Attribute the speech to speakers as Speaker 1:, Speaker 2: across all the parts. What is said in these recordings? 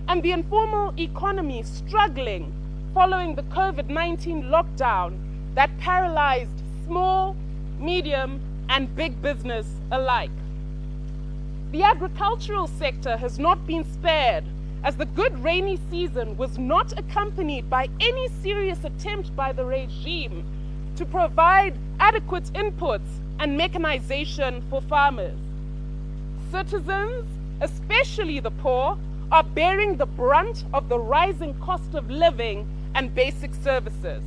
Speaker 1: And the informal economy struggling following the COVID-19 lockdown that paralyzed small, medium, and big business alike. The agricultural sector has not been spared, as the good rainy season was not accompanied by any serious attempt by the regime to provide adequate inputs and mechanization for farmers. Citizens, especially the poor, are bearing the brunt of the rising cost of living and basic services.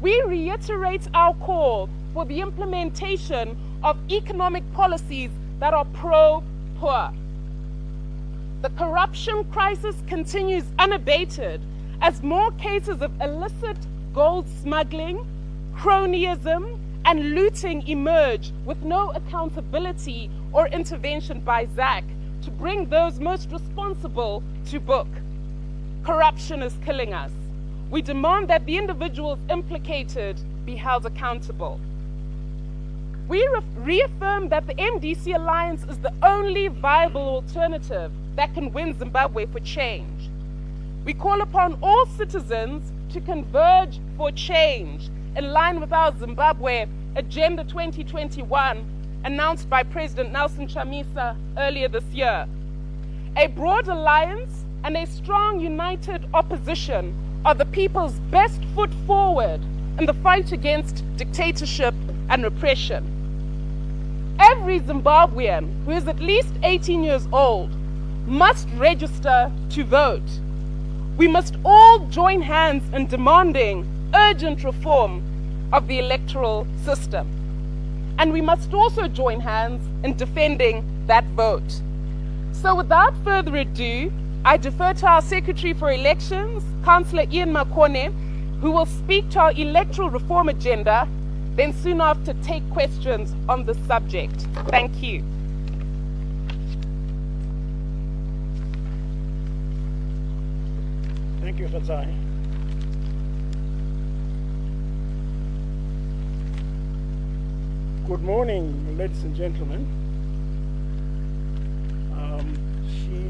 Speaker 1: We reiterate our call for the implementation of economic policies that are pro-poor. The corruption crisis continues unabated as more cases of illicit gold smuggling, cronyism, and looting emerge with no accountability or intervention by ZAC to bring those most responsible to book. Corruption is killing us. We demand that the individuals implicated be held accountable. We reaffirm that the MDC Alliance is the only viable alternative that can win Zimbabwe for change. We call upon all citizens to converge for change in line with our Zimbabwe Agenda 2021 announced by President Nelson Chamisa earlier this year. A broad alliance and a strong united opposition are the people's best foot forward in the fight against dictatorship and repression. Every Zimbabwean who is at least 18 years old must register to vote. We must all join hands in demanding urgent reform of the electoral system. And we must also join hands in defending that vote. So without further ado, I defer to our Secretary for Elections, Councillor Ian Makone, who will speak to our electoral reform agenda, then soon after take questions on the subject. Thank you.
Speaker 2: Thank you, Fatai. Good morning, ladies and gentlemen.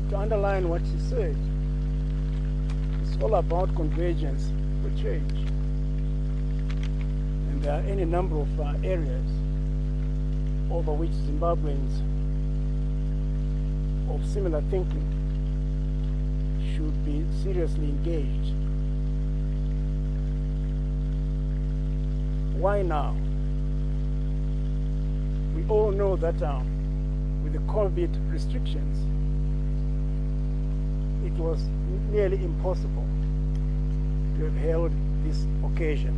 Speaker 2: To underline what she said, it's all about convergence for change. And there are any number of areas over which Zimbabweans of similar thinking should be seriously engaged. Why now? We all know that with the COVID restrictions, it was nearly impossible to have held this occasion.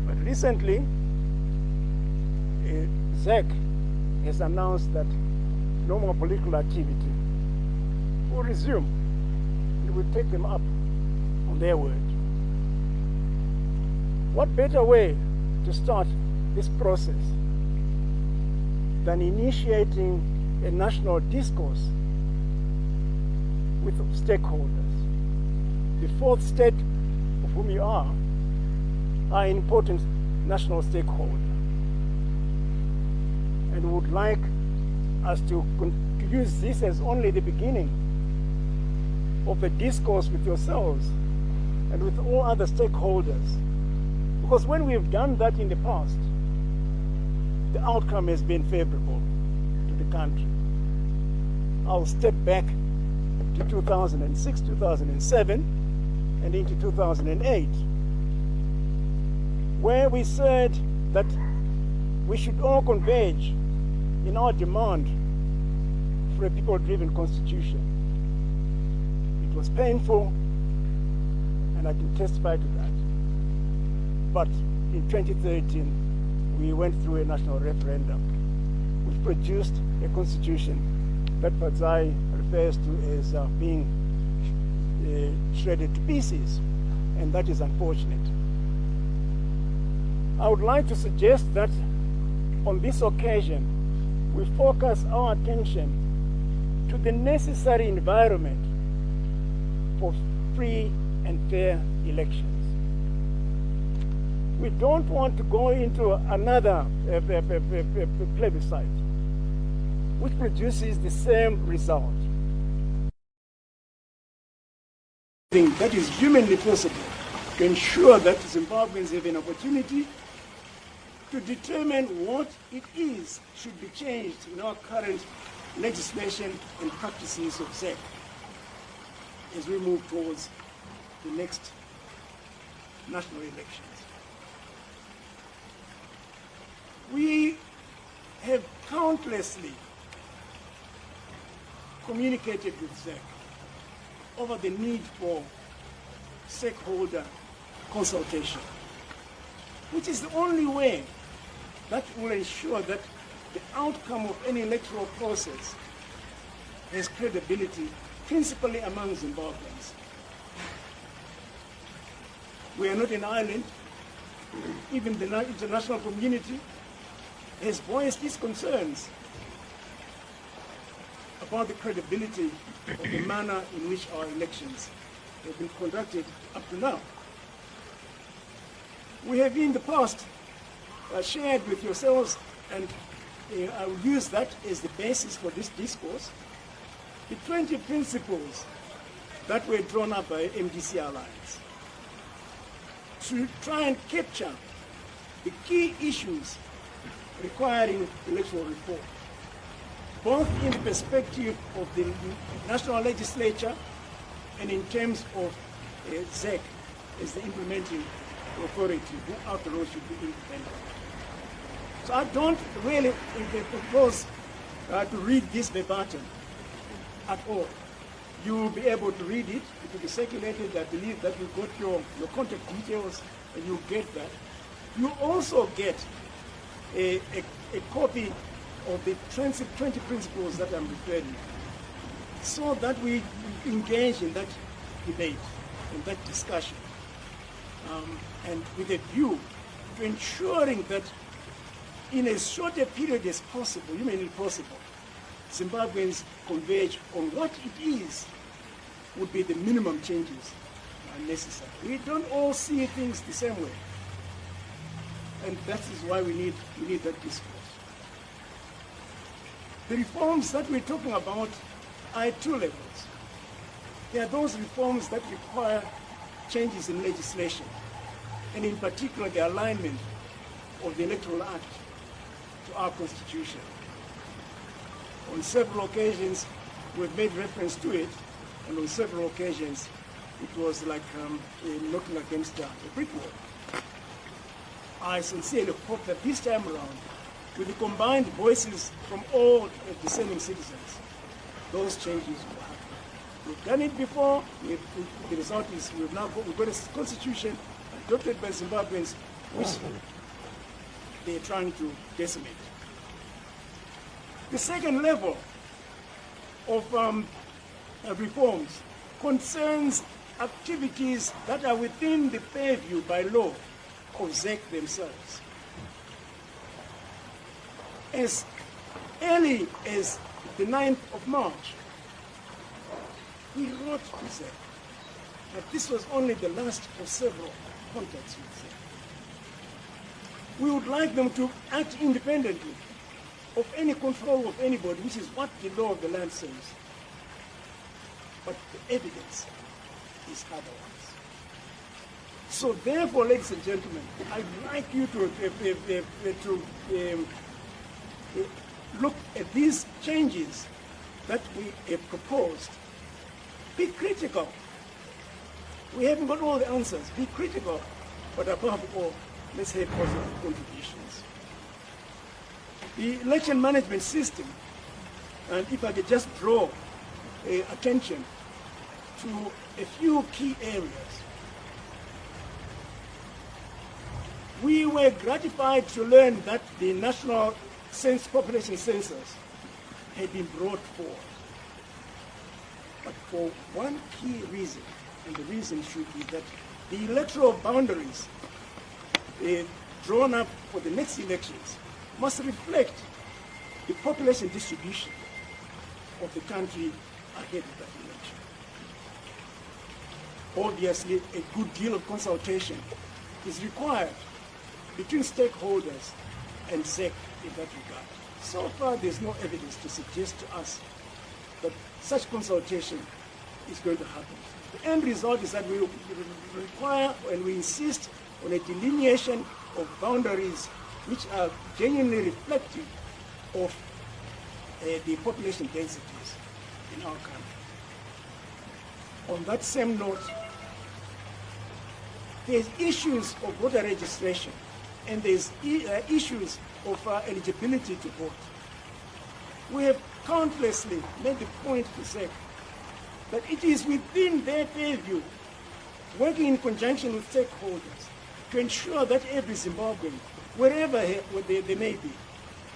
Speaker 2: But recently, ZAC has announced that normal political activity will resume, and will take them up on their word. What better way to start this process than initiating a national discourse with stakeholders? The fourth state, of whom you are an important national stakeholder, and would like us to use this as only the beginning of a discourse with yourselves and with all other stakeholders. Because when we've done that in the past, the outcome has been favorable to the country. I'll step back to 2006, 2007, and into 2008, where we said that we should all converge in our demand for a people-driven constitution. It was painful, and I can testify to that. But in 2013, we went through a national referendum, which produced a constitution that Padzai refers to as being shredded to pieces, and that is unfortunate. I would like to suggest that on this occasion, we focus our attention to the necessary environment for free and fair elections. We don't want to go into another plebiscite, which produces the same result. That is humanly possible to ensure that Zimbabweans have an opportunity to determine what it is should be changed in our current legislation and practices of ZEC as we move towards the next national elections. We have countlessly communicated with ZEC over the need for stakeholder consultation, which is the only way that will ensure that the outcome of any electoral process has credibility, principally among Zimbabweans. We are not an island. Even the international community has voiced its concerns about the credibility of the manner in which our elections have been conducted up to now. We have in the past shared with yourselves, and I will use that as the basis for this discourse, the 20 principles that were drawn up by MDC Alliance to try and capture the key issues requiring electoral reform, both in the perspective of the national legislature and in terms of ZEC as the implementing authority, who after all should be independent. So I don't really propose to read this verbatim at all. You will be able to read it. It will be circulated. I believe that you got your contact details and you get that. You also get a copy of the 20 principles that I'm referring to, so that we engage in that debate, in that discussion, and with a view to ensuring that in as short a period as possible, humanly possible, Zimbabweans converge on what it is would be the minimum changes necessary. We don't all see things the same way, and that is why we need that discourse. The reforms that we're talking about are at two levels. There are those reforms that require changes in legislation, and in particular the alignment of the Electoral Act to our Constitution. On several occasions, we've made reference to it, and on several occasions, it was like knocking against a brick wall. I sincerely hope that this time around, with the combined voices from all dissenting citizens, those changes will happen. We've done it before. The result is we've got a constitution adopted by Zimbabweans, which they're trying to decimate. The second level of reforms concerns activities that are within the purview by law of ZEC themselves. As early as the 9th of March, we wrote to ZEC that this was only the last of several contacts with ZEC. We would like them to act independently of any control of anybody, which is what the law of the land says. But the evidence is otherwise. So therefore, ladies and gentlemen, I'd like you to look at these changes that we have proposed. Be critical. We haven't got all the answers. Be critical, but above all, let's have positive contributions. The election management system, and if I could just draw attention to a few key areas. We were gratified to learn that the national population census had been brought forward. But for one key reason, and the reason should be that the electoral boundaries drawn up for the next elections must reflect the population distribution of the country ahead of that election. Obviously, a good deal of consultation is required between stakeholders and SEC in that regard. So far, there's no evidence to suggest to us that such consultation is going to happen. The end result is that we require and we insist on a delineation of boundaries which are genuinely reflective of the population densities in our country. On that same note, there's issues of voter registration and there's issues of eligibility to vote. We have countlessly made the point to say that it is within their purview, working in conjunction with stakeholders, to ensure that every Zimbabwean, wherever they may be,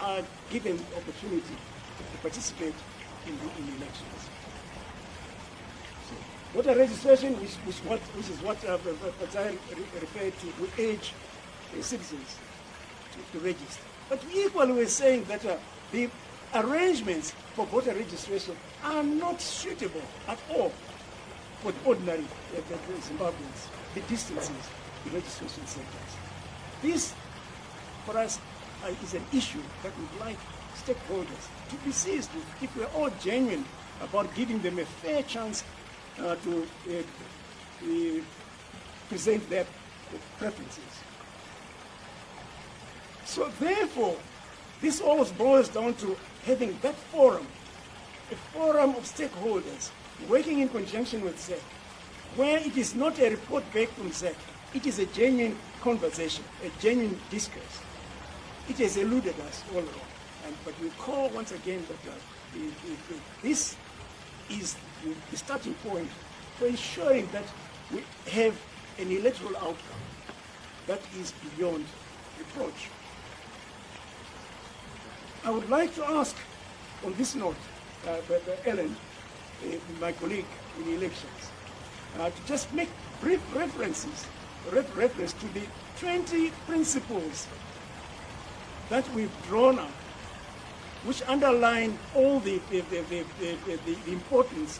Speaker 2: are given opportunity to participate in the elections. So, voter registration, which is what I referred to, we urge citizens to register. But equally, we're saying that the arrangements for voter registration are not suitable at all for the ordinary Zimbabweans, the distances, the registration centers. This, for us, is an issue that we'd like stakeholders to be seized with if we're all genuine about giving them a fair chance to present their preferences. So therefore, this always boils down to having that forum, a forum of stakeholders working in conjunction with SEC, where it is not a report back from SEC, it is a genuine conversation, a genuine discourse. It has eluded us all along. But we call once again that this is the starting point for ensuring that we have an electoral outcome that is beyond reproach. I would like to ask on this note, Ellen, my colleague in the elections, to just make brief reference to the 20 principles that we've drawn up, which underline all the important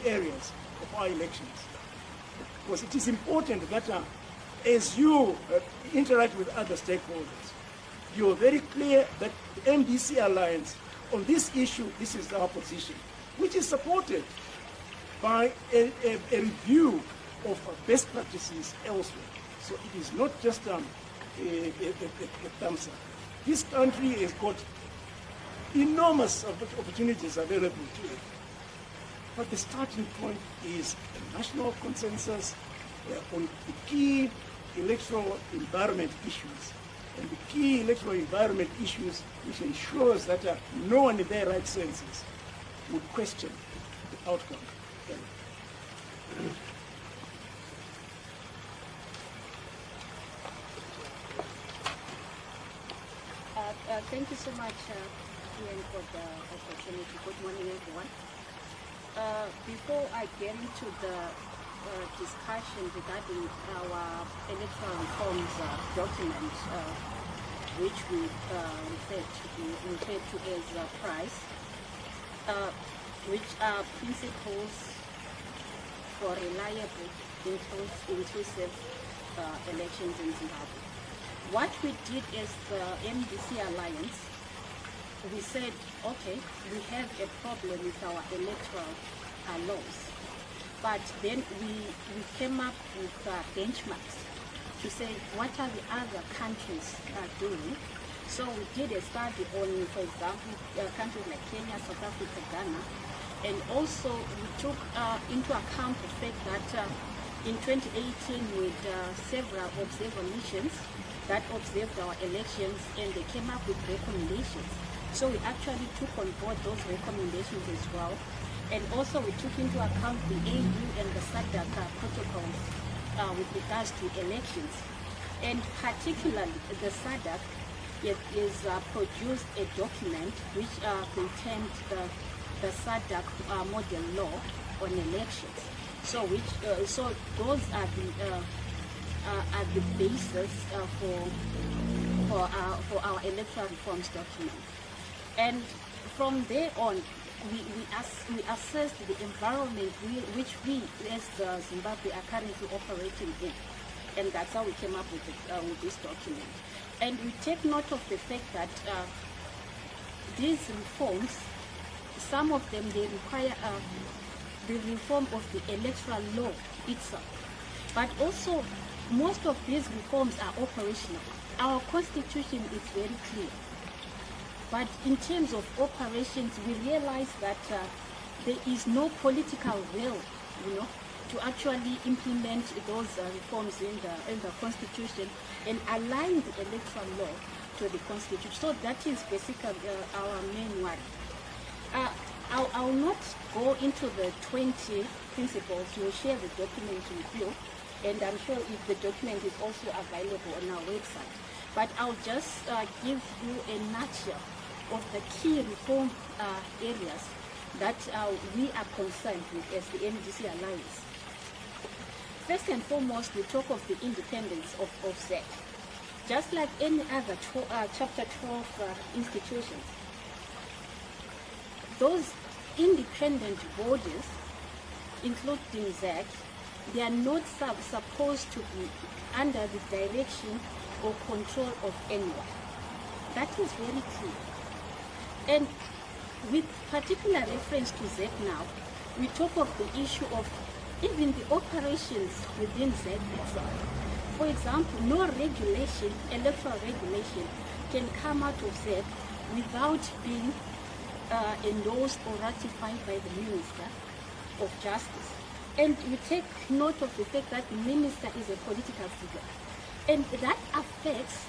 Speaker 2: areas of our elections. Because it is important that as you interact with other stakeholders, you're very clear that the MDC Alliance, on this issue, this is our position, which is supported by a review of best practices elsewhere. So it is not just a thumbs up. This country has got enormous opportunities available to it. But the starting point is a national consensus on the key electoral environment issues. And the key electoral environment issues which ensures that no one in their right senses would question the outcome.
Speaker 3: Thank you so much, Ian, for the opportunity. Good morning, everyone. Before I get into the discussion regarding our electoral reforms document, which we refer to as PRICE, which are principles for reliable, inclusive elections in Zimbabwe. What we did as the MDC Alliance, we said, okay, we have a problem with our electoral laws. But then we came up with benchmarks to say what are the other countries doing. So we did a study on, for example, countries like Kenya, South Africa, Ghana, and also we took into account the fact that in 2018 with several observer missions that observed our elections, and they came up with recommendations. So we actually took on board those recommendations as well. And also we took into account the AU and the SADC protocols with regards to elections. And particularly the SADC is produced a document which contained the SADC model law on elections. So those are the basis for our electoral reforms document. And from there on, we assessed the environment which we as Zimbabwe are currently operating in. and that's how we came up with this document. And we take note of the fact that these reforms, some of them, they require the reform of the electoral law itself. But also, most of these reforms are operational. Our constitution is very clear. But in terms of operations, we realize that there is no political will, to actually implement those reforms in the constitution and align the electoral law to the constitution. So that is basically our main worry. I'll not go into the 20 principles. We'll share the document with you, and I'm sure if the document is also available on our website. But I'll just give you a nutshell of the key reform areas that we are concerned with as the MDC Alliance. First and foremost, we talk of the independence of ZEC. Just like any other Chapter 12 institutions, those independent bodies, including ZEC, they are not supposed to be under the direction or control of anyone. That is very clear. And with particular reference to ZEC now, we talk of the issue of even the operations within ZEC itself. For example, no regulation, electoral regulation, can come out of ZEC without being endorsed or ratified by the Minister of Justice. And we take note of the fact that the Minister is a political figure. And that affects,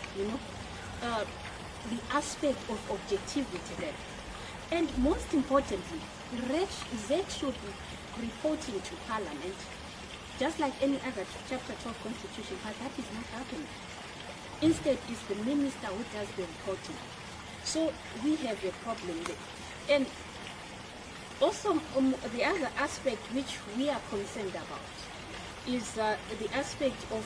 Speaker 3: the aspect of objectivity there. And most importantly, ZEC should be reporting to Parliament, just like any other Chapter 12 constitution, but that is not happening. Instead, it's the Minister who does the reporting. So we have a problem there. And also, the other aspect which we are concerned about is the aspect of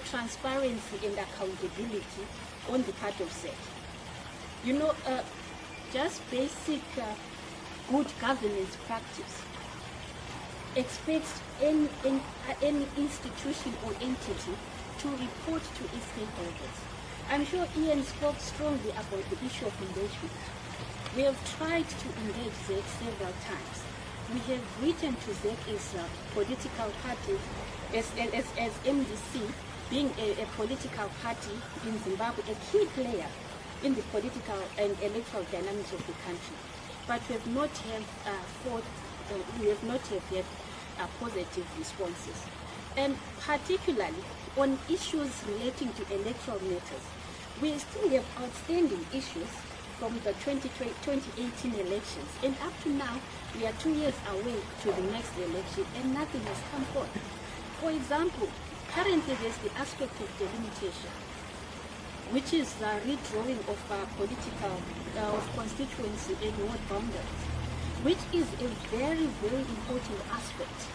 Speaker 3: transparency and accountability on the part of ZEC. Just basic good governance practice expects any institution or entity to report to its stakeholders. I'm sure Ian spoke strongly about the issue of engagement. We have tried to engage ZEC several times. We have written to ZEC as a political party, as MDC, being a political party in Zimbabwe, a key player in the political and electoral dynamics of the country. But we have not had positive responses. And particularly on issues relating to electoral matters, we still have outstanding issues from the 2018 elections. And up to now, we are 2 years away to the next election and nothing has come forth. For example, currently there's the aspect of delimitation, which is the redrawing of constituency and ward boundaries, which is a very, very important aspect.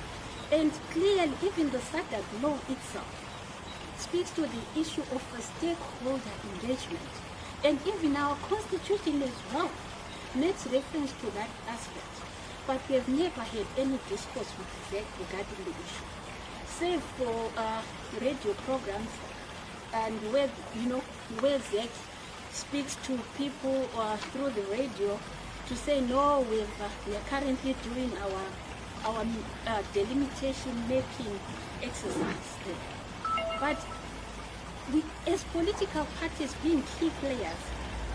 Speaker 3: And clearly, even the SADC law itself speaks to the issue of a stakeholder engagement. And even our constitution as well makes reference to that aspect. But we have never had any discourse with ZEC regarding the issue, save for radio programs and where ZEC speaks to people through the radio to say, no, we are currently doing our delimitation making exercise. But we, as political parties being key players,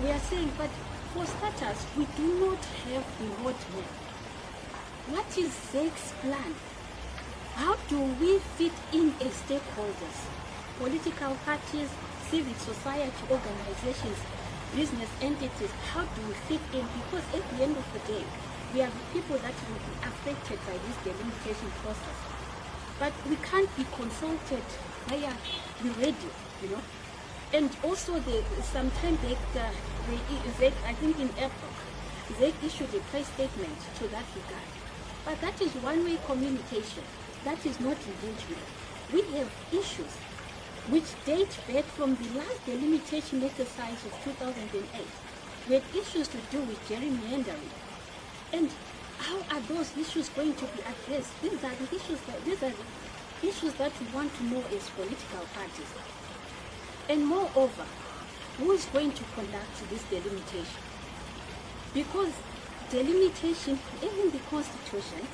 Speaker 3: we are saying, but for starters, we do not have the roadmap. What is ZEC's plan? How do we fit in as stakeholders? Political parties, civic society organizations, business entities, how do we fit in? Because at the end of the day, we are the people that will be affected by this delimitation process. But we can't be consulted via the radio, And also, sometime back, I think in April, they issued a press statement to that regard. But that is one-way communication. That is not engagement. We have issues which date back from the last delimitation exercise of 2008. We had issues to do with gerrymandering. And how are those issues going to be addressed? These are the issues, these are the issues that we want to know as political parties. And moreover, who is going to conduct this delimitation? Because delimitation, even the Constitution,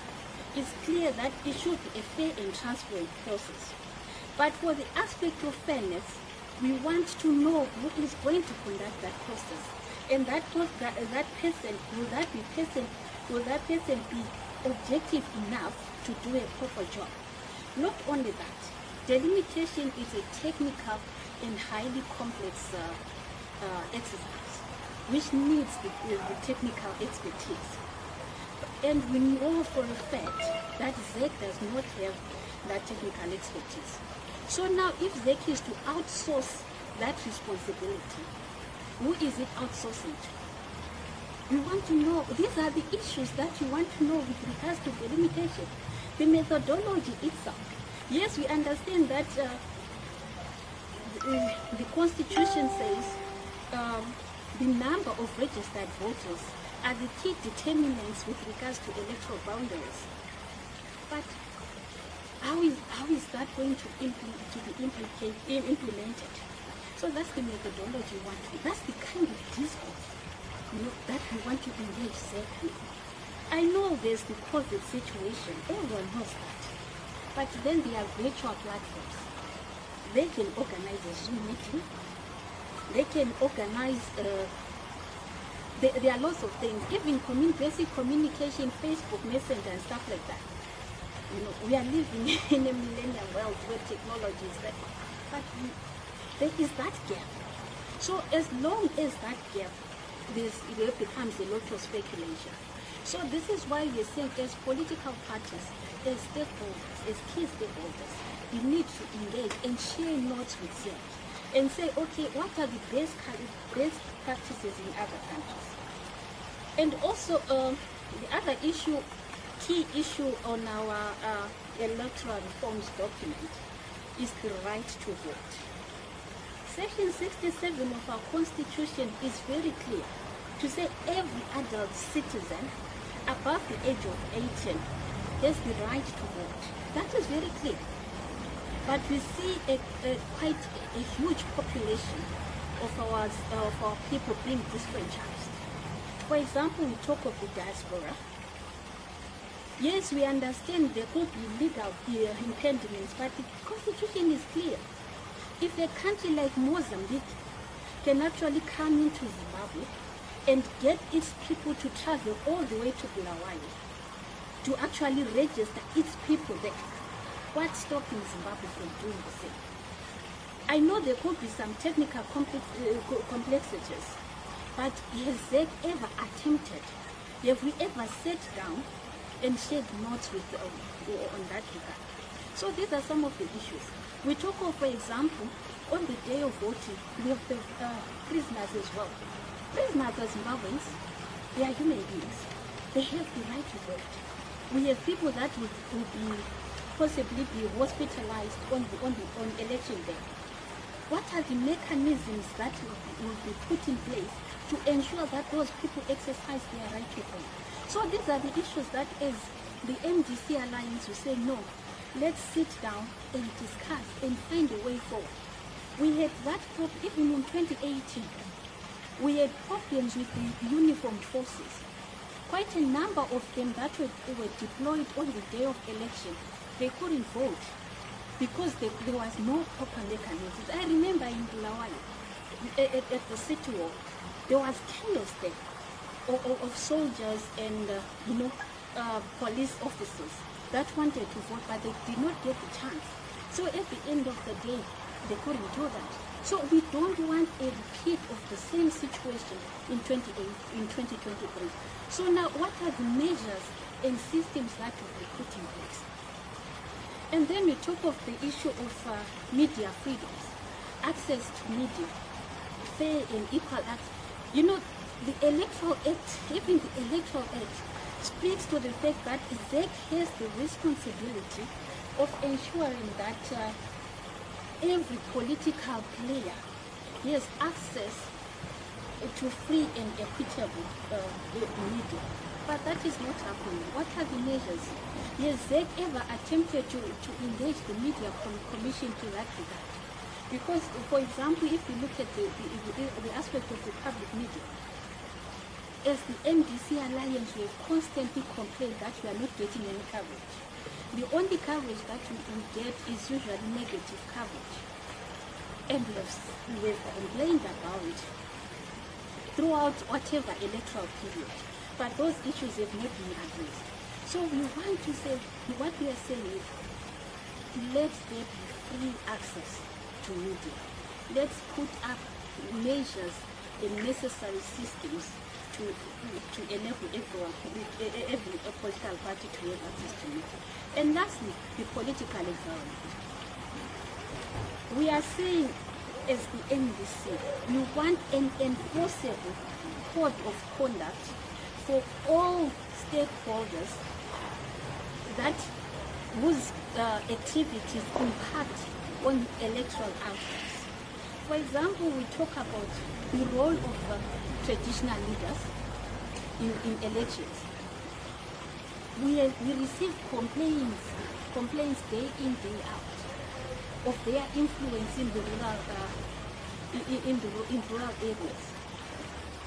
Speaker 3: is clear that it should be a fair and transparent process. But for the aspect of fairness, we want to know who is going to conduct that process. And that person, will that person be objective enough to do a proper job? Not only that, delimitation is a technical and highly complex exercise, which needs the technical expertise. And we know for a fact that ZEC does not have that technical expertise. So now if ZEC is to outsource that responsibility, who is it outsourcing to? We want to know, these are the issues that we want to know with regards to delimitation. The methodology itself. Yes, we understand that the Constitution says the number of registered voters are the key determinants with regards to electoral boundaries. But how is that going to be implemented? So that's the methodology we want to. That's the kind of discourse, that we want to engage ZEC. I know there's the COVID situation. Everyone knows that. But then there are virtual platforms. They can organize a Zoom meeting. They can organize. There are lots of things, even basic communication, Facebook Messenger and stuff like that. We are living in a millennium world where technology is there. But there is that gap. So as long as that gap, there becomes a lot of speculation. So this is why we are saying as political parties, as stakeholders, as key stakeholders, we need to engage and share notes with ZEC and say, okay, what are the best practices in other countries? And also, the other issue, key issue on our electoral reforms document is the right to vote. Section 67 of our Constitution is very clear to say every adult citizen above the age of 18 has the right to vote. That is very clear. But we see quite a huge population of our people being disfranchised. For example, we talk of the diaspora. Yes, we understand there could be legal impediments, but the Constitution is clear. If a country like Mozambique can actually come into Zimbabwe and get its people to travel all the way to Bulawayo to actually register its people there, what's stopping Zimbabwe from doing the same? I know there could be some technical complexities, but has ZEC ever attempted, have we ever sat down and shared notes with on that regard? So these are some of the issues. We talk of, for example, on the day of voting, we have the prisoners as well. Prisoners are Zimbabweans, they are human beings. They have the right to vote. We have people that will possibly be hospitalized on election day. What are the mechanisms that will be put in place to ensure that those people exercise their right to vote? So these are the issues that as the MDC Alliance will say, no, let's sit down and discuss and find a way forward. We had that problem even in 2018. We had problems with the uniformed forces. Quite a number of them that were deployed on the day of election, they couldn't vote because there was no proper mechanisms. I remember in Bulawayo, at the city hall, there was chaos there of soldiers and police officers that wanted to vote, but they did not get the chance. So at the end of the day, they couldn't do that. So we don't want a repeat of the same situation in 2023. So now what are the measures and systems that will be put in place? And then we talk of the issue of media freedoms, access to media, fair and equal access. The Electoral Act, even the Electoral Act, speaks to the fact that ZEC has the responsibility of ensuring that every political player has access to free and equitable media. But that is not happening. What are the measures? Has ZEC ever attempted to engage the Media Commission to that regard? Because, for example, if you look at the aspect of the public media, as the MDC Alliance, we have constantly complained that we are not getting any coverage. The only coverage that we get is usually negative coverage. And we have complained about it throughout whatever electoral period. But those issues have not been addressed. So we want to say, what we are saying is, let there be free access to media. Let's put up measures and necessary systems to enable every political party to have access to media. And lastly, the political environment. We are saying, as the NDC, we want an enforceable code of conduct for all stakeholders that whose activities impact on electoral outcomes. For example, we talk about the role of traditional leaders in elections. We receive complaints day in, day out of their influence in the rural areas.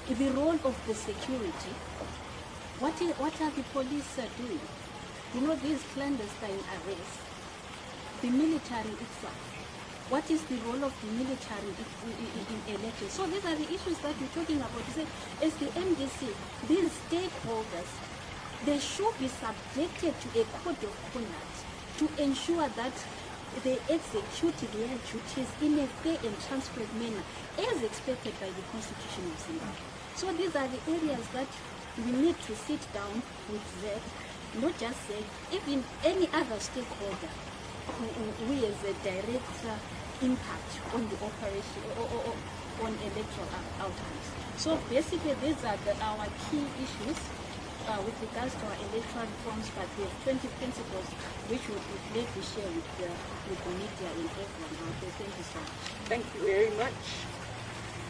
Speaker 3: The role of the security. What are the police doing? You know, these clandestine arrests. The military itself. What is the role of the military in elections? So these are the issues that we're talking about. You say, as the MDC, these stakeholders, they should be subjected to a code of conduct to ensure that they execute their duties in a fair and transparent manner, as expected by the Constitution of Zimbabwe. So these are the areas that we need to sit down with ZEC, not just ZEC, even any other stakeholder who has a direct impact on the operation or on electoral outcomes. So basically, these are our key issues with regards to our electoral reforms, but we have 20 principles which we would gladly share with the media and everyone out there. Thank you so much.
Speaker 1: Thank you very much.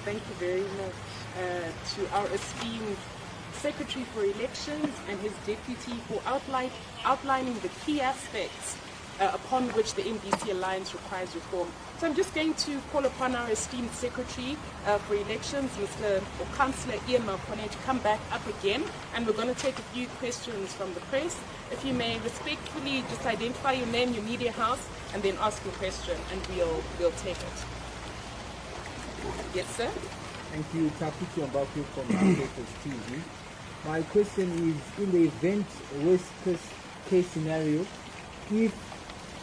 Speaker 1: Thank you very much to our esteemed Secretary for Elections and his deputy for outlining the key aspects upon which the MDC Alliance requires reform. So I'm just going to call upon our esteemed Secretary for Elections, Mr. or Councillor Ian Malkone, to come back up again, and we're going to take a few questions from the press. If you may respectfully just identify your name, your media house, and then ask your question, and we'll take it. Yes, sir.
Speaker 4: Thank you, Taputi Mbaki from Electoral TV. My question is, in the event worst case scenario, if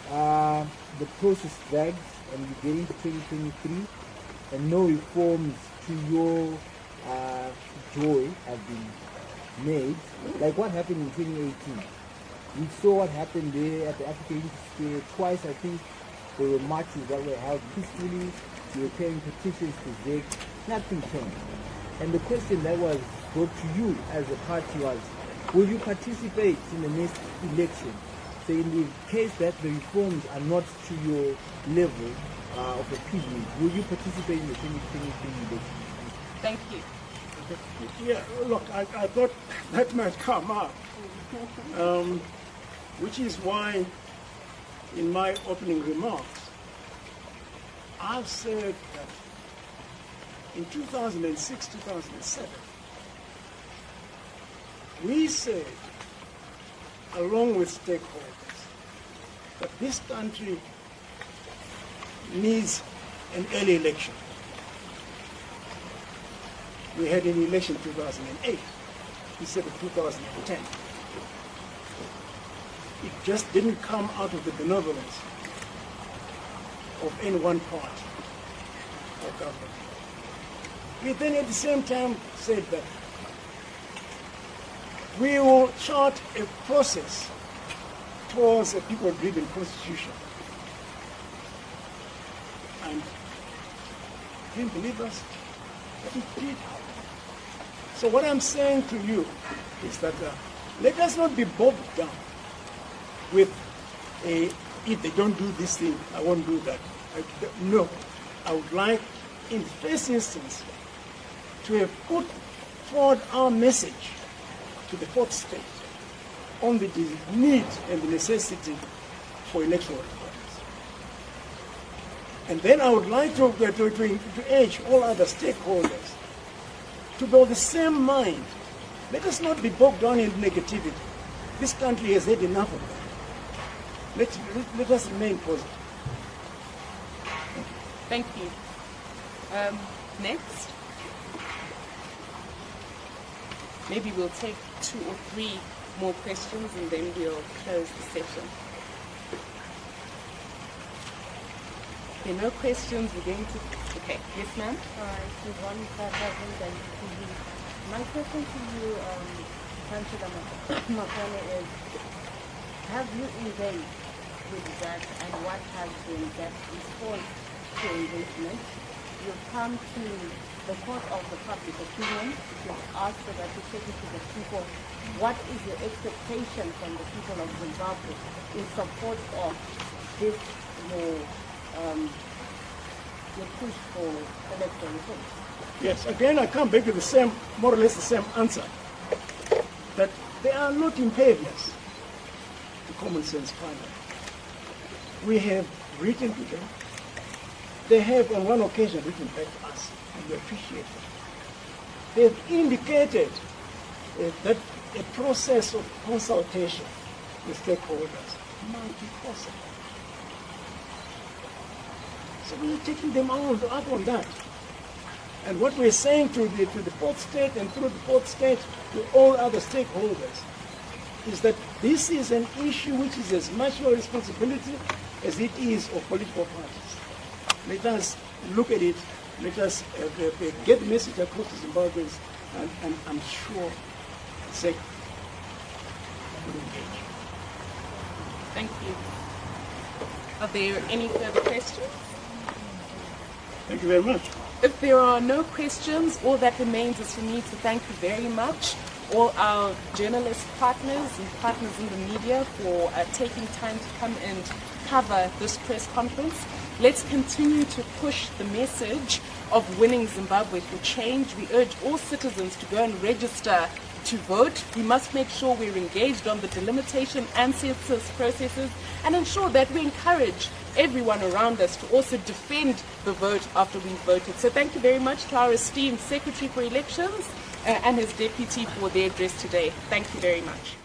Speaker 4: the process drags and we get into 2023 and no reforms to your joy have been made, like what happened in 2018? We saw what happened there at the African Institute. Twice, I think, there were marches that were held peacefully. You were carrying petitions to ZEC. Nothing changed. And the question that was brought to you as a party was, will you participate in the next election? So in the case that the reforms are not to your level of opinion, will you participate in the 2023 election?
Speaker 1: Thank you.
Speaker 2: Yeah, look, I thought that might come up, which is why in my opening remarks, I've said that in 2006, 2007, we said, along with stakeholders, that this country needs an early election. We had an election in 2008 instead of 2010. It just didn't come out of the benevolence of any one party or government. We then at the same time said that we will chart a process towards a people-driven constitution. And you didn't believe us, but it did happen. So what I'm saying to you is that let us not be bogged down with if they don't do this thing, I won't do that. No, I would like, in the first instance, to have put forward our message to the fourth state on the need and the necessity for electoral reforms. And then I would like to urge all other stakeholders to be of the same mind. Let us not be bogged down in negativity. This country has had enough of that. Let us remain positive.
Speaker 1: Thank you. Next. Maybe we'll take 2 or 3 more questions and then we'll close the session. Okay, no questions. We're going to... Okay, yes ma'am?
Speaker 5: My question to you, Councillor Makane, is have you engaged with that and what has been that response to engagement? You've come to the court of the public opinion, you've asked so that you take it to the people. What is your expectation from the people of Zimbabwe in support of this, your push for electoral reform?
Speaker 2: Yes, again I come back to the same, more or less the same answer, that they are not impervious to common sense finally. We have written to them. They have on one occasion written back to us, and we appreciate it. They have indicated that a process of consultation with stakeholders might be possible. So we are taking them up on that. And what we're saying to the fourth state and through the fourth state to all other stakeholders is that this is an issue which is as much your responsibility as it is of political parties. Let us look at it, let us get the message across to Zimbabweans, and I'm sure SEC will engage.
Speaker 1: Thank you. Are there any further questions?
Speaker 2: Thank you very much.
Speaker 1: If there are no questions, all that remains is for me to thank you very much, all our journalist partners and partners in the media for taking time to come and cover this press conference. Let's continue to push the message of winning Zimbabwe for change. We urge all citizens to go and register to vote. We must make sure we're engaged on the delimitation and census processes and ensure that we encourage everyone around us to also defend the vote after we've voted. So thank you very much to our esteemed Secretary for Elections and his deputy for their address today. Thank you very much.